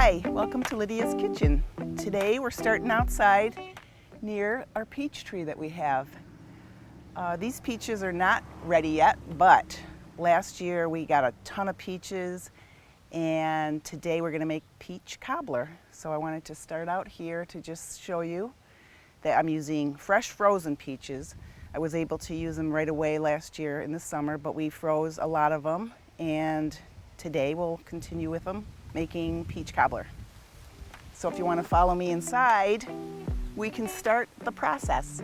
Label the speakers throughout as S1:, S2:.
S1: Hi, welcome to Lydia's Kitchen. Today we're starting outside near our peach tree that we have. These peaches are not ready yet, but last year we got a ton of peaches and today we're going to make peach cobbler. So I wanted to start out here to just show you that I'm using fresh frozen peaches. I was able to use them right away last year in the summer, but we froze a lot of them and today we'll continue with them making peach cobbler. So if you want to follow me inside, we can start the process.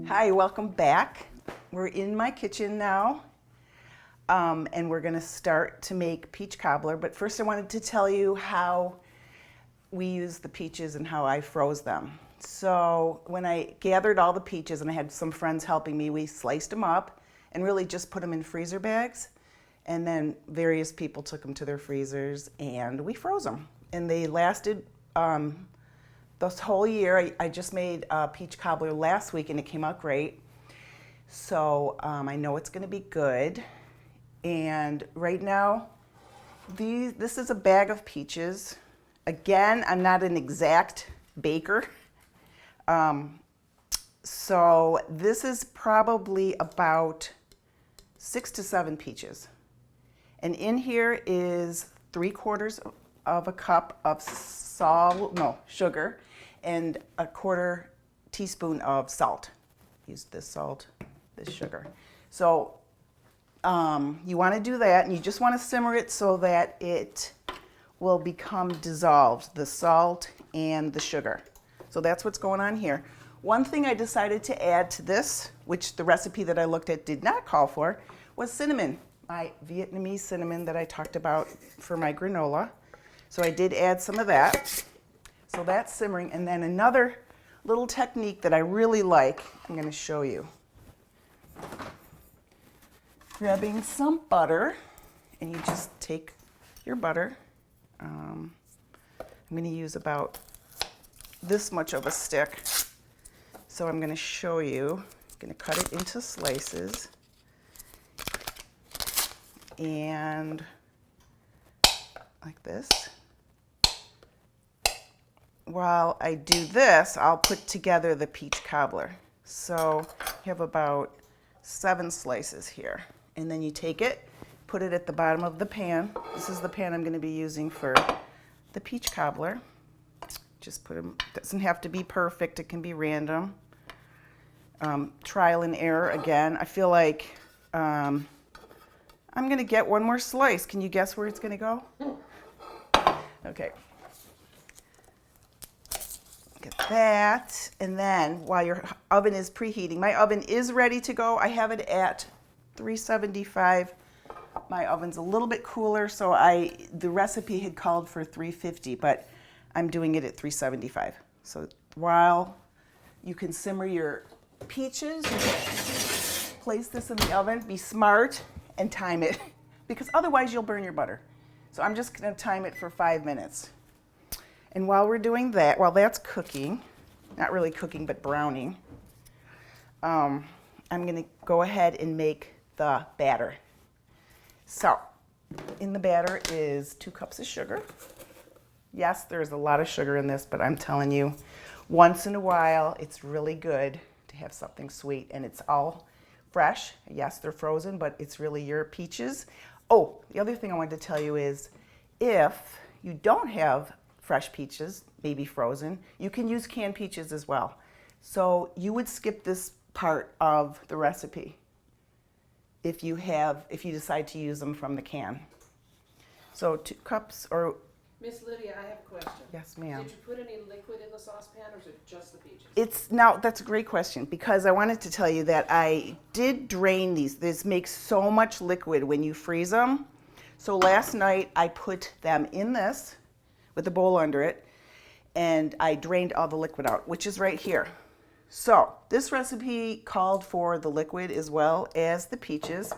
S1: Hi, welcome back. We're in my kitchen now, and we're going to start to make peach cobbler. But first I wanted to tell you how we use the peaches and how I froze them. So when I gathered all the peaches, and I had some friends helping me, we sliced them up and really just put them in freezer bags. And then various people took them to their freezers and we froze them. And they lasted this whole year. I just made a peach cobbler last week and it came out great. So I know it's gonna be good. And right now, this is a bag of peaches. Again, I'm not an exact baker. So this is probably about 6 to 7 peaches. And in here is 3/4 of a cup of sugar and a 1/4 teaspoon of salt. Use this salt, this sugar. So you want to do that, and you just want to simmer it so that it will become dissolved, the salt and the sugar. So that's what's going on here. One thing I decided to add to this, which the recipe that I looked at did not call for, was cinnamon. My Vietnamese cinnamon that I talked about for my granola. So I did add some of that. So that's simmering. And then another little technique that I really like, I'm going to show you. Grabbing some butter, and you just take your butter. I'm going to use about this much of a stick. So I'm going to show you. I'm going to cut it into slices. And like this. While I do this, I'll put together the peach cobbler. So you have about 7 slices here. And then you take it, put it at the bottom of the pan. This is the pan I'm going to be using for the peach cobbler. Just put them, doesn't have to be perfect, it can be random. Trial and error again. I feel like I'm going to get one more slice. Can you guess where it's going to go? Okay. Get that. And then while your oven is preheating, my oven is ready to go. I have it at 375. My oven's a little bit cooler, so the recipe had called for 350, but I'm doing it at 375. So while you can simmer your peaches, you can place this in the oven. Be smart and time it, because otherwise you'll burn your butter. So I'm just going to time it for 5 minutes. And while we're doing that, while that's cooking, not really cooking, but browning, I'm going to go ahead and make the batter. So in the batter is 2 cups of sugar. Yes, there's a lot of sugar in this, but I'm telling you, once in a while, it's really good to have something sweet, and it's all fresh. Yes, they're frozen, but it's really your peaches. Oh, the other thing I wanted to tell you is if you don't have fresh peaches, maybe frozen, you can use canned peaches as well. So you would skip this part of the recipe if you decide to use them from the can. So 2 cups or...
S2: Miss Lydia, I have a question.
S1: Yes, ma'am.
S2: Did you put any liquid in the saucepan, or is it just the peaches?
S1: That's a great question, because I wanted to tell you that I did drain these. This makes so much liquid when you freeze them. So last night I put them in this with a bowl under it, and I drained all the liquid out, which is right here. So this recipe called for the liquid as well as the peaches.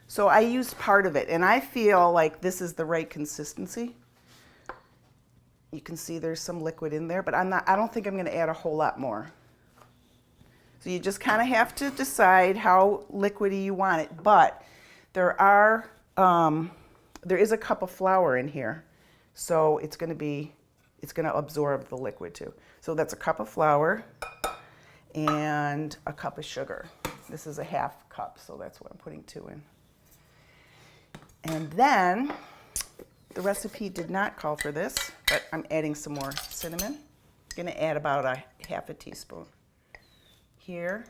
S1: So I used part of it, and I feel like this is the right consistency. You can see there's some liquid in there, but I don't think I'm going to add a whole lot more. So you just kind of have to decide how liquidy you want it. But there are there is a cup of flour in here, so it's going to absorb the liquid too. So that's a cup of flour and a cup of sugar. This is a half cup, so that's what I'm putting 2 in. And then, the recipe did not call for this, but I'm adding some more cinnamon. I'm gonna add about a half a teaspoon here.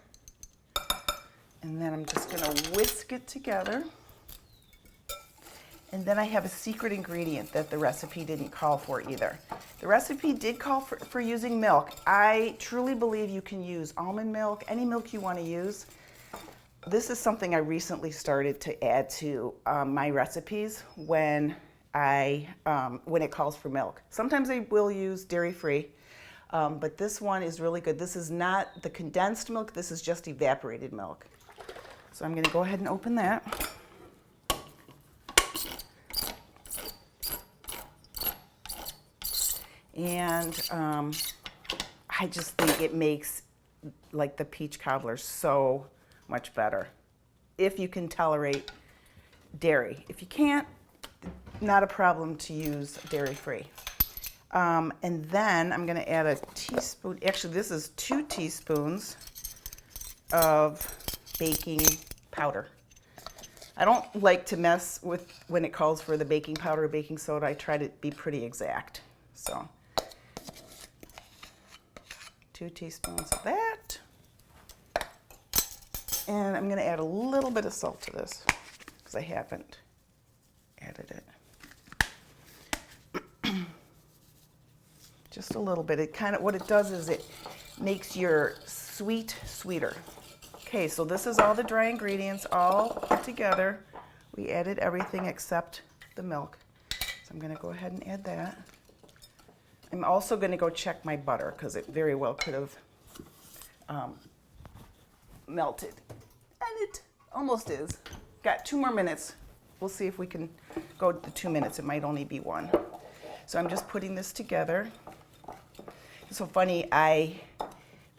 S1: And then I'm just gonna whisk it together. And then I have a secret ingredient that the recipe didn't call for either. The recipe did call for using milk. I truly believe you can use almond milk, any milk you want to use. This is something I recently started to add to my recipes when it calls for milk. Sometimes I will use dairy-free, but this one is really good. This is not the condensed milk, this is just evaporated milk. So I'm going to go ahead and open that. And I just think it makes like the peach cobbler so much better if you can tolerate dairy. If you can't, not a problem to use dairy-free. And then I'm going to add a teaspoon, actually this is 2 teaspoons of baking powder. I don't like to mess with when it calls for the baking powder or baking soda. I try to be pretty exact. So 2 teaspoons of that. And I'm going to add a little bit of salt to this because I haven't added it. Just a little bit. It kind of, what it does is it makes your sweet sweeter. Okay, so this is all the dry ingredients all put together. We added everything except the milk. So I'm going to go ahead and add that. I'm also going to go check my butter because it very well could have melted. And it almost is. Got 2 more minutes. We'll see if we can go to the 2 minutes. It might only be 1. So I'm just putting this together. It's so funny, I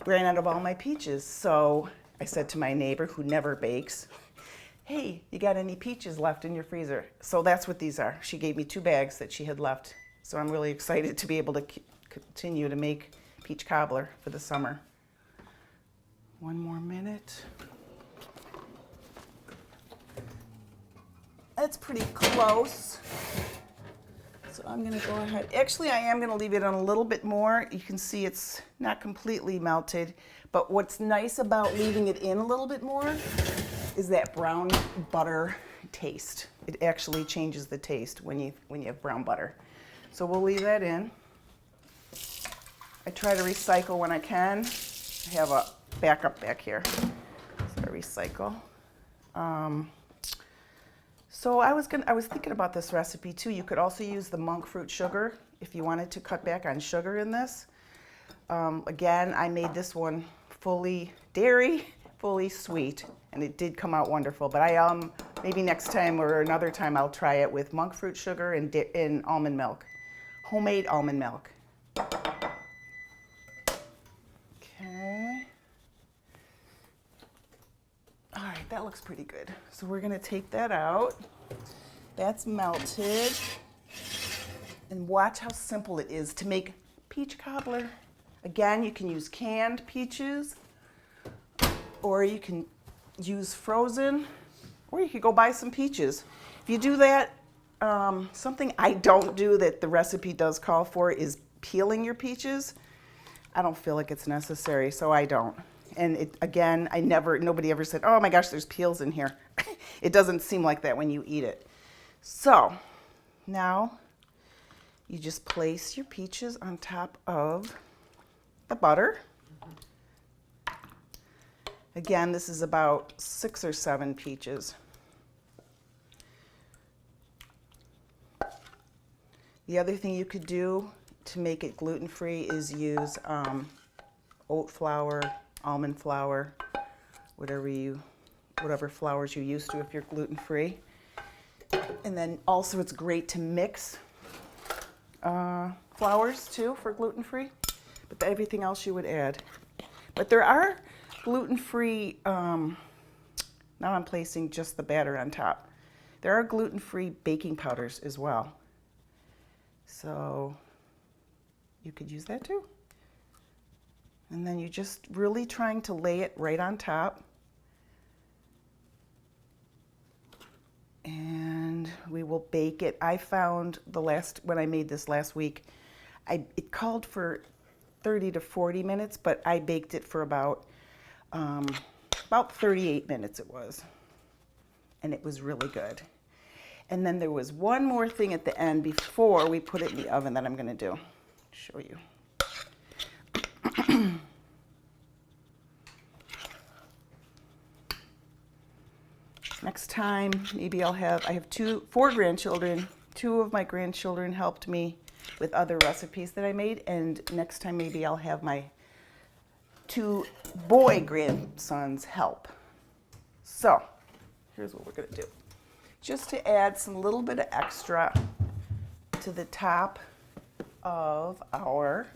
S1: ran out of all my peaches. So I said to my neighbor who never bakes, hey, you got any peaches left in your freezer? So that's what these are. She gave me 2 bags that she had left. So I'm really excited to be able to continue to make peach cobbler for the summer. 1 more minute. That's pretty close. So I'm going to go ahead. Actually, I am going to leave it on a little bit more. You can see it's not completely melted. But what's nice about leaving it in a little bit more is that brown butter taste. It actually changes the taste when you have brown butter. So we'll leave that in. I try to recycle when I can. I have a backup back here. So I recycle. So I was thinking about this recipe too. You could also use the monk fruit sugar if you wanted to cut back on sugar in this. Again, I made this one fully dairy, fully sweet, and it did come out wonderful. But maybe next time or another time I'll try it with monk fruit sugar and almond milk, homemade almond milk. Okay. All right, that looks pretty good. So we're gonna take that out. That's melted. And watch how simple it is to make peach cobbler. Again, you can use canned peaches, or you can use frozen, or you could go buy some peaches. If you do that, something I don't do that the recipe does call for is peeling your peaches. I don't feel like it's necessary, so I don't. And again, nobody ever said, oh my gosh, there's peels in here. It doesn't seem like that when you eat it. So now you just place your peaches on top of the butter. Again, this is about 6 or 7 peaches. The other thing you could do to make it gluten-free is use oat flour, almond flour, whatever flours you're used to if you're gluten-free. And then also it's great to mix flours too for gluten-free, but everything else you would add. But there are gluten-free, now I'm placing just the batter on top. There are gluten-free baking powders as well. So you could use that too. And then you're just really trying to lay it right on top. And we will bake it. I found when I made this last week, it called for 30 to 40 minutes, but I baked it for about 38 minutes it was. And it was really good. And then there was one more thing at the end before we put it in the oven that I'm gonna do. Show you. Next time, maybe I have 4 grandchildren. 2 of my grandchildren helped me with other recipes that I made, and next time maybe I'll have my 2 boy grandsons help. So, here's what we're gonna do. Just to add some little bit of extra to the top of our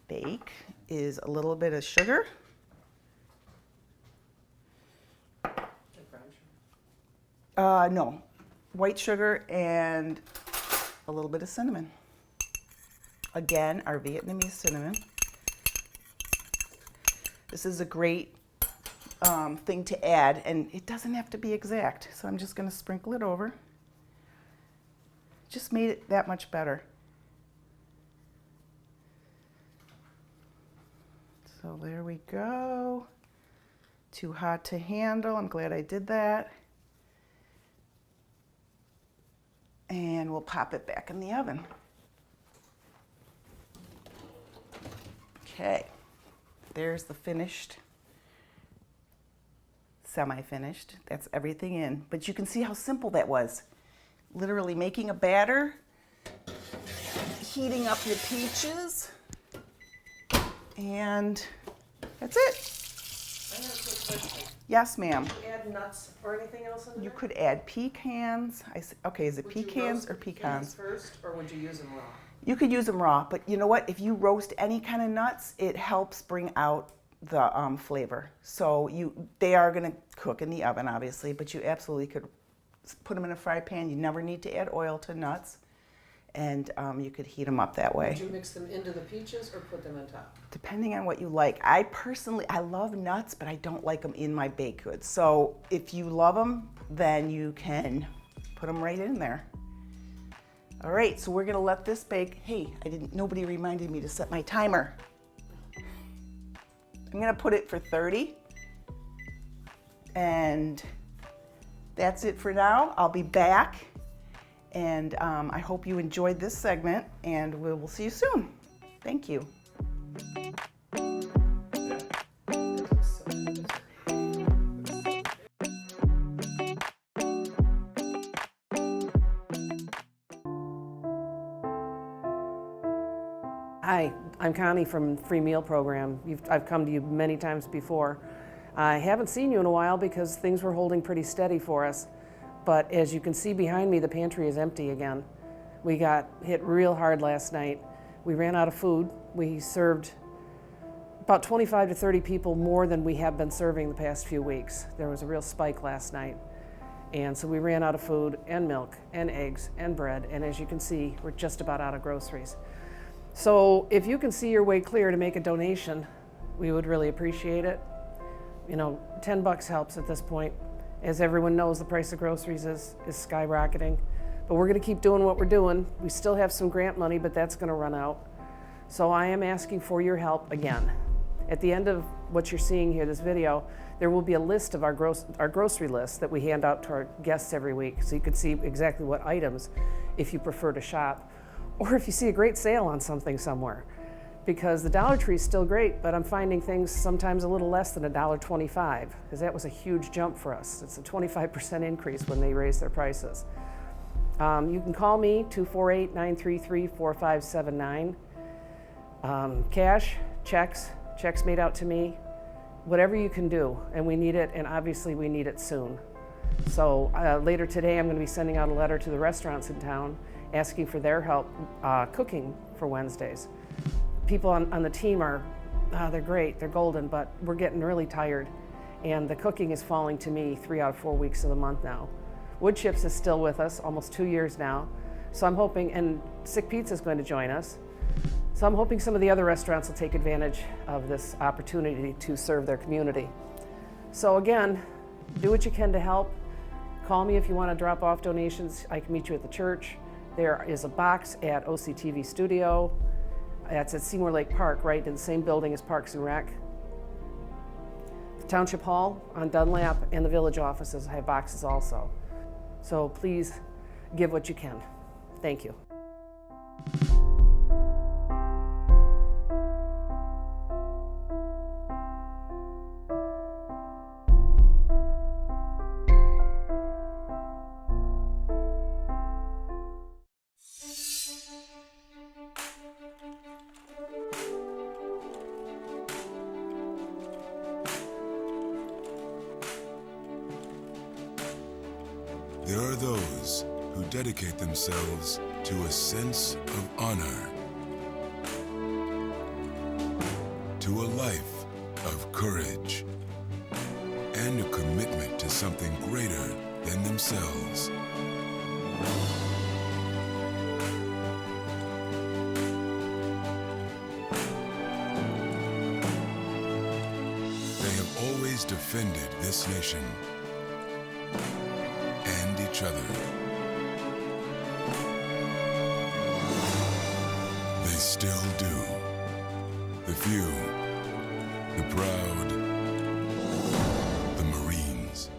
S1: bake is a little bit of sugar. No, white sugar and a little bit of cinnamon. Again, our Vietnamese cinnamon. This is a great thing to add, and it doesn't have to be exact. So I'm just going to sprinkle it over. Just made it that much better. So there we go. Too hot to handle. I'm glad I did that. And we'll pop it back in the oven. Okay, there's the finished, semi-finished. That's everything in. But you can see how simple that was. Literally making a batter, heating up your peaches, and that's it.
S2: I have a quick question.
S1: Yes, ma'am.
S2: Do you add nuts or anything else in there?
S1: You could add pecans. Okay, is it
S2: Would you
S1: pecans
S2: roast
S1: or
S2: the
S1: pecans?
S2: first, or would you use them raw?
S1: You could use them raw, but you know what? If you roast any kind of nuts, it helps bring out the flavor. So they are going to cook in the oven, obviously, but you absolutely could put them in a fry pan. You never need to add oil to nuts, and you could heat them up that way.
S2: Would you mix them into the peaches or put them on top?
S1: Depending on what you like. I love nuts, but I don't like them in my baked goods. So if you love them, then you can put them right in there. All right, so we're gonna let this bake. Hey, nobody reminded me to set my timer. I'm gonna put it for 30. And that's it for now. I'll be back. And I hope you enjoyed this segment, and we will see you soon. Thank you.
S3: Hi, I'm Connie from Free Meal Program. I've come to you many times before. I haven't seen you in a while because things were holding pretty steady for us. But as you can see behind me, the pantry is empty again. We got hit real hard last night. We ran out of food. We served about 25 to 30 people more than we have been serving the past few weeks. There was a real spike last night. And so we ran out of food and milk and eggs and bread. And as you can see, we're just about out of groceries. So if you can see your way clear to make a donation, we would really appreciate it. You know, $10 helps at this point. As everyone knows, the price of groceries is skyrocketing. But we're going to keep doing what we're doing. We still have some grant money, but that's going to run out. So I am asking for your help again. At the end of what you're seeing here, this video, there will be a list of our grocery list that we hand out to our guests every week, so you can see exactly what items, if you prefer to shop, or if you see a great sale on something somewhere. Because the Dollar Tree is still great, but I'm finding things sometimes a little less than $1.25, because that was a huge jump for us. It's a 25% increase when they raise their prices. You can call me, 248-933-4579. Cash, checks made out to me, whatever you can do, and we need it, and obviously we need it soon. So later today I'm going to be sending out a letter to the restaurants in town asking for their help cooking for Wednesdays. People on the team they're great, they're golden, but we're getting really tired, and the cooking is falling to me 3 out of 4 weeks of the month now. Wood Chips is still with us, almost 2 years now. So I'm hoping, and Sick Pizza is going to join us. So I'm hoping some of the other restaurants will take advantage of this opportunity to serve their community. So again, do what you can to help. Call me if you want to drop off donations. I can meet you at the church. There is a box at OCTV Studio. That's at Seymour Lake Park, right in the same building as Parks and Rec. The Township Hall on Dunlap and the village offices have boxes also. So please give what you can. Thank you.
S4: There are those who dedicate themselves to a sense of honor, to a life of courage, and a commitment to something greater than themselves. They have always defended this nation and each other. They still do. The few, the proud, the Marines.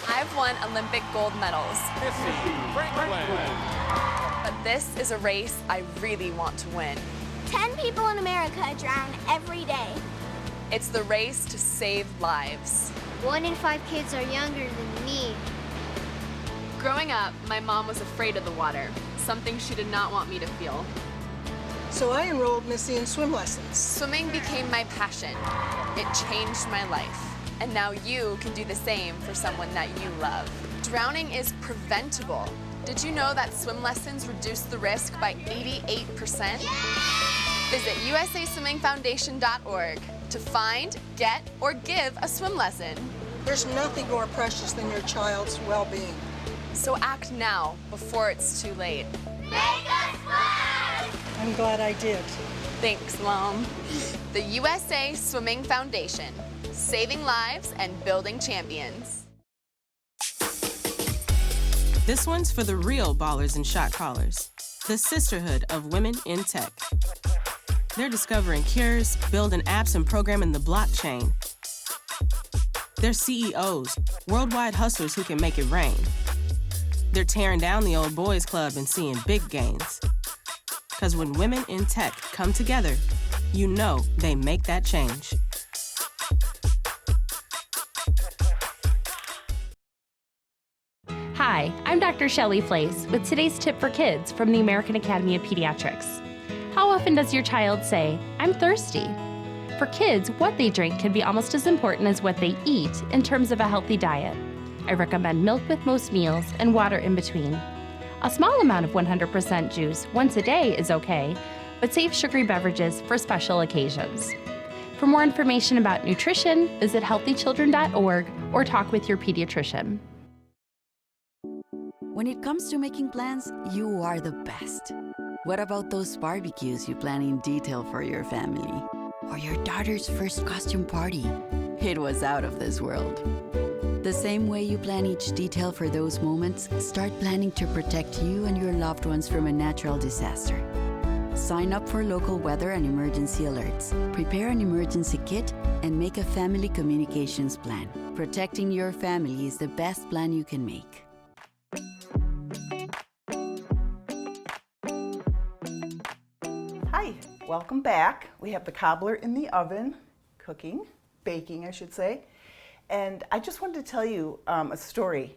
S5: I've won Olympic gold medals. But this is a race I really want to win.
S6: 10 people in America drown every day.
S5: It's the race to save lives.
S6: 1 in 5 kids are younger than me.
S5: Growing up, my mom was afraid of the water, something she did not want me to feel.
S7: So I enrolled Missy in swim lessons.
S5: Swimming became my passion. It changed my life. And now you can do the same for someone that you love. Drowning is preventable. Did you know that swim lessons reduce the risk by 88%? Visit usaswimmingfoundation.org to find, get, or give a swim lesson.
S7: There's nothing more precious than your child's well-being.
S5: So act now before it's too late.
S6: Make us fly!
S7: I'm glad I did.
S5: Thanks, Mom. The USA Swimming Foundation, saving lives and building champions.
S8: This one's for the real ballers and shot callers, the sisterhood of women in tech. They're discovering cures, building apps, and programming the blockchain. They're CEOs, worldwide hustlers who can make it rain. They're tearing down the old boys club and seeing big gains. 'Cause when women in tech come together, you know they make that change.
S9: Hi, I'm Dr. Shelley Flace with today's tip for kids from the American Academy of Pediatrics. How often does your child say, "I'm thirsty"? For kids, what they drink can be almost as important as what they eat in terms of a healthy diet. I recommend milk with most meals and water in between. A small amount of 100% juice once a day is okay, but save sugary beverages for special occasions. For more information about nutrition, visit healthychildren.org or talk with your pediatrician.
S10: When it comes to making plans, you are the best. What about those barbecues you plan in detail for your family? Or your daughter's first costume party? It was out of this world. The same way you plan each detail for those moments, start planning to protect you and your loved ones from a natural disaster. Sign up for local weather and emergency alerts. Prepare an emergency kit and make a family communications plan. Protecting your family is the best plan you can make.
S1: Hi, welcome back. We have the cobbler in the oven, cooking, baking, I should say. And I just wanted to tell you a story.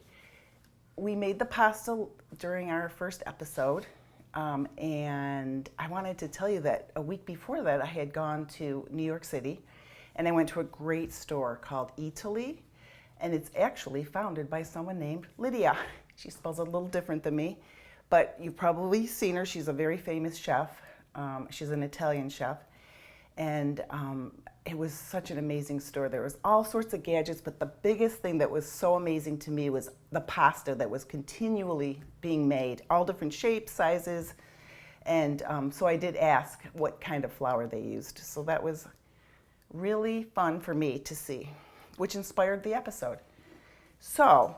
S1: We made the pasta during our first episode, and I wanted to tell you that a week before that I had gone to New York City, and I went to a great store called Italy, and it's actually founded by someone named Lydia. She spells it a little different than me, but you've probably seen her. She's a very famous chef. She's an Italian chef, and it was such an amazing store. There was all sorts of gadgets, but the biggest thing that was so amazing to me was the pasta that was continually being made, all different shapes, sizes, and so I did ask what kind of flour they used. So that was really fun for me to see, which inspired the episode. So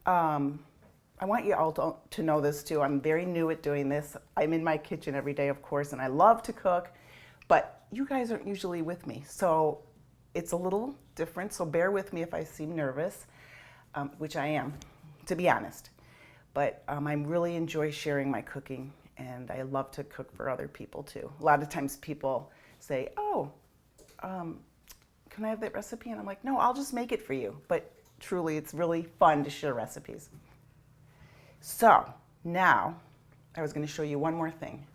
S1: I want you all to know this too. I'm very new at doing this. I'm in my kitchen every day, of course, and I love to cook, but you guys aren't usually with me. So it's a little different, so bear with me if I seem nervous, which I am, to be honest. But I really enjoy sharing my cooking, and I love to cook for other people too. A lot of times people say, oh, can I have that recipe? And I'm like, no, I'll just make it for you. But truly, it's really fun to share recipes. So now I was going to show you one more thing.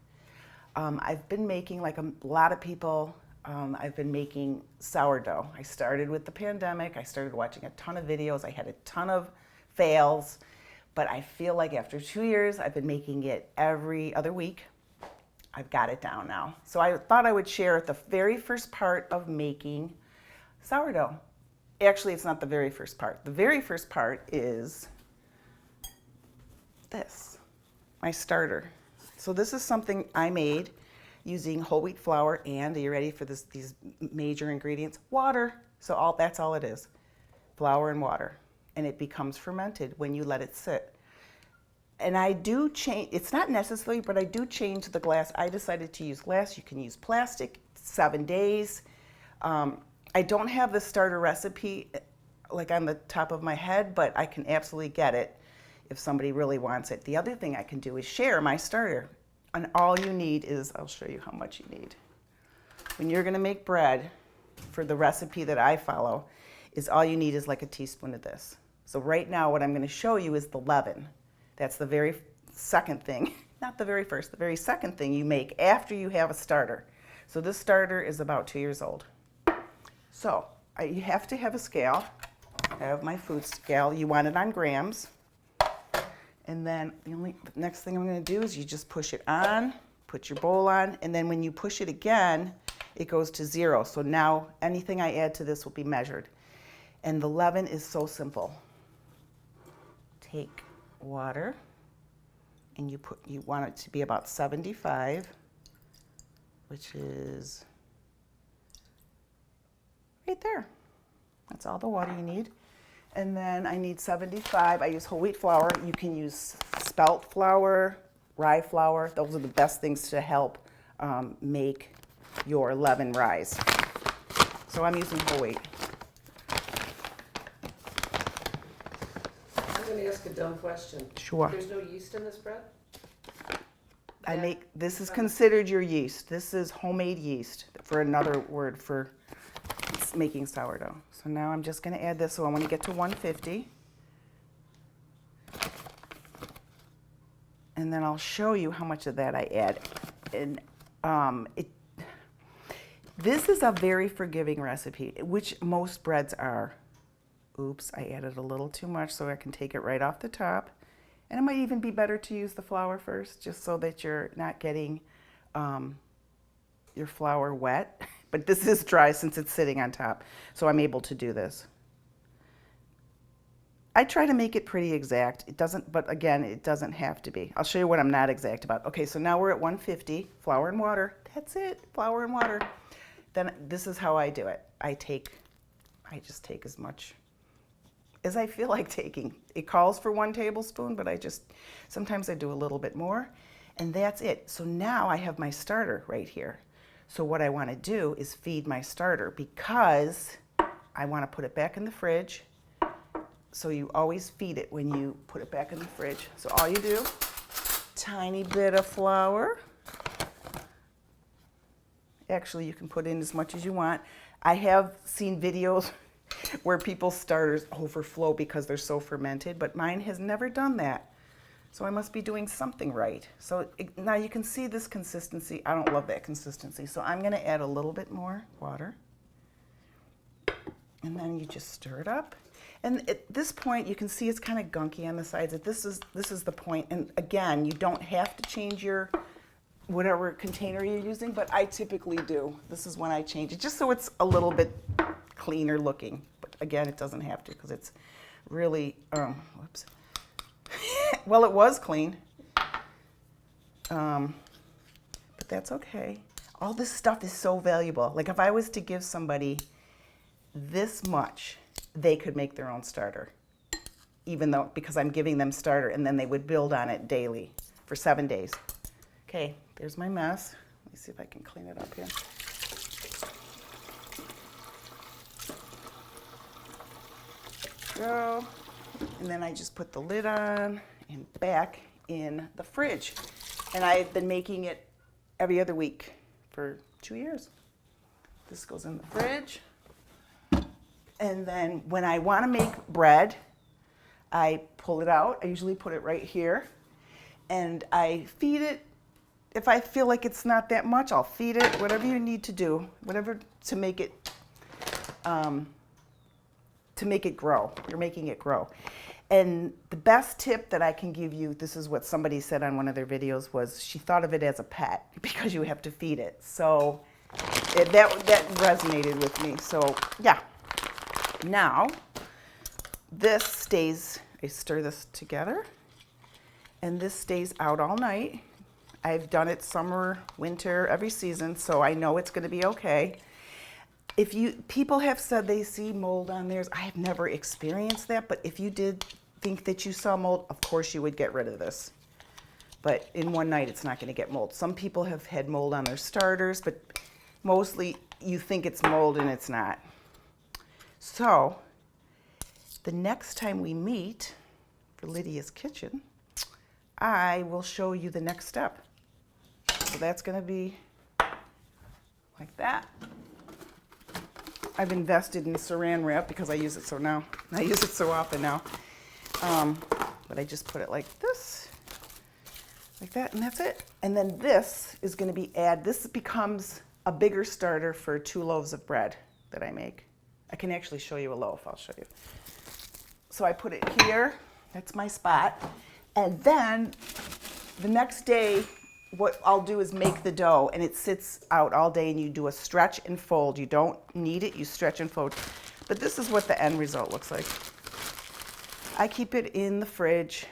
S1: I've been making, like a lot of people, I've been making sourdough. I started with the pandemic. I started watching a ton of videos. I had a ton of fails, but I feel like after 2 years, I've been making it every other week. I've got it down now. So I thought I would share the very first part of making sourdough. Actually, it's not the very first part. The very first part is this, my starter. So this is something I made using whole wheat flour and, are you ready for this, these major ingredients? Water. So that's all it is, flour and water. And it becomes fermented when you let it sit. And I do change, it's not necessary, but I do change the glass. I decided to use glass. You can use plastic, 7 days. I don't have the starter recipe like on the top of my head, but I can absolutely get it if somebody really wants it. The other thing I can do is share my starter. And all you need is, I'll show you how much you need. When you're gonna make bread, for the recipe that I follow, is all you need is like a teaspoon of this. So right now what I'm gonna show you is the leaven. That's the very second thing, not the very first, the very second thing you make after you have a starter. So this starter is about 2 years old. So you have to have a scale. I have my food scale. You want it on grams. And then the next thing I'm going to do is you just push it on, put your bowl on, and then when you push it again, it goes to 0. So now anything I add to this will be measured. And the leaven is so simple. Take water, and you want it to be about 75, which is right there. That's all the water you need. And then I need 75. I use whole wheat flour. You can use spelt flour, rye flour. Those are the best things to help make your leaven rise. So I'm using whole wheat.
S2: I'm going to ask a dumb question.
S1: Sure.
S2: There's no yeast in this bread?
S1: This is considered your yeast. This is homemade yeast, for another word for making sourdough. So now I'm just going to add this. So I want to get to 150. And then I'll show you how much of that I add. And this is a very forgiving recipe, which most breads are. Oops, I added a little too much, so I can take it right off the top. And it might even be better to use the flour first, just so that you're not getting your flour wet. But this is dry since it's sitting on top, so I'm able to do this. I try to make it pretty exact. It doesn't, but again, it doesn't have to be. I'll show you what I'm not exact about. Okay, so now we're at 150, flour and water. That's it, flour and water. Then this is how I do it. I just take as much as I feel like taking. It calls for 1 tablespoon, but sometimes I do a little bit more, and that's it. So now I have my starter right here. So what I want to do is feed my starter, because I want to put it back in the fridge. So you always feed it when you put it back in the fridge. So all you do, tiny bit of flour. Actually, you can put in as much as you want. I have seen videos where people's starters overflow because they're so fermented, but mine has never done that. So I must be doing something right. So now you can see this consistency. I don't love that consistency. So I'm gonna add a little bit more water. And then you just stir it up. And at this point, you can see it's kind of gunky on the sides. This is the point. And again, you don't have to change your whatever container you're using, but I typically do. This is when I change it, just so it's a little bit cleaner looking. But again, it doesn't have to because it's really, whoops. Well, it was clean, but that's okay. All this stuff is so valuable. Like if I was to give somebody this much, they could make their own starter, even though, because I'm giving them starter, and then they would build on it daily for 7 days. Okay, there's my mess. Let me see if I can clean it up here. Go. And then I just put the lid on and back in the fridge. And I've been making it every other week for 2 years. This goes in the fridge. And then when I want to make bread, I pull it out. I usually put it right here. And I feed it. If I feel like it's not that much, I'll feed it. Whatever you need to do, whatever to make it grow. You're making it grow. And the best tip that I can give you, this is what somebody said on one of their videos, was she thought of it as a pet because you have to feed it. So that resonated with me. So yeah. Now this stays, I stir this together, and this stays out all night. I've done it summer, winter, every season, so I know it's going to be okay. People have said they see mold on theirs. I have never experienced that, but if you did think that you saw mold, of course you would get rid of this. But in one night, it's not going to get mold. Some people have had mold on their starters, but mostly you think it's mold and it's not. So the next time we meet for Lydia's Kitchen, I will show you the next step. So that's going to be like that. I've invested in saran wrap because I use it so often now. But I just put it like this, like that, and that's it. And then this is going to be this becomes a bigger starter for 2 loaves of bread that I make. I can actually show you a loaf. I'll show you. So I put it here. That's my spot. And then the next day, what I'll do is make the dough, and it sits out all day, and you do a stretch and fold. You don't knead it, you stretch and fold. But this is what the end result looks like. I keep it in the fridge.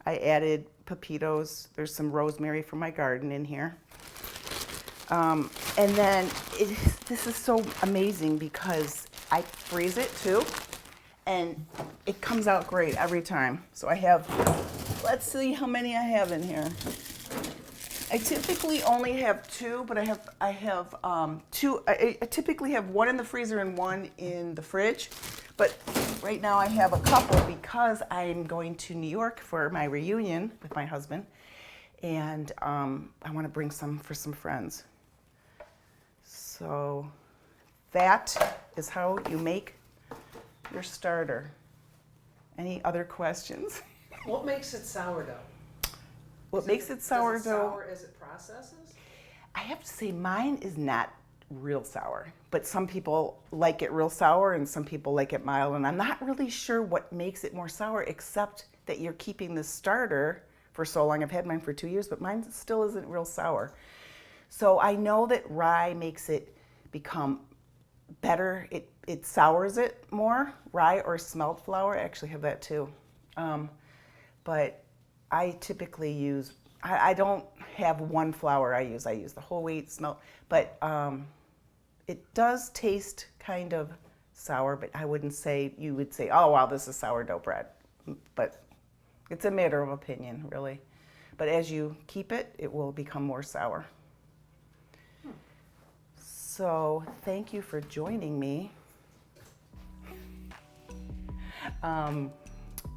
S1: I added pepitos. There's some rosemary from my garden in here. And then this is so amazing because I freeze it too, and it comes out great every time. So I have, let's see how many I have in here. I typically only have 2, but I have 2. I typically have 1 in the freezer and 1 in the fridge. But right now I have a couple because I'm going to New York for my reunion with my husband, and I want to bring some for some friends. So that is how you make your starter. Any other questions?
S2: What makes it sourdough?
S1: What makes it sourdough?
S2: Is it sour as it processes?
S1: I have to say mine is not real sour, but some people like it real sour and some people like it mild, and I'm not really sure what makes it more sour except that you're keeping the starter for so long. I've had mine for 2 years, but mine still isn't real sour. So I know that rye makes it become better. It sours it more. Rye or smelt flour, I actually have that too. But I typically use, I don't have one flour I use the whole wheat smelt, but it does taste kind of sour, but I wouldn't say, you would say, oh wow, this is sourdough bread. But it's a matter of opinion, really. But as you keep it, it will become more sour. So thank you for joining me.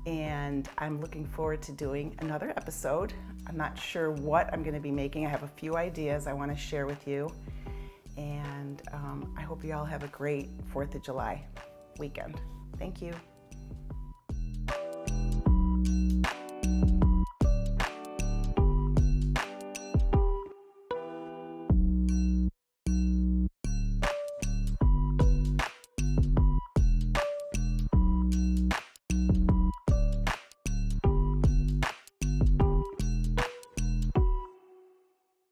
S1: And I'm looking forward to doing another episode. I'm not sure what I'm going to be making. I have a few ideas I want to share with you. And I hope you all have a great 4th of July weekend. Thank you.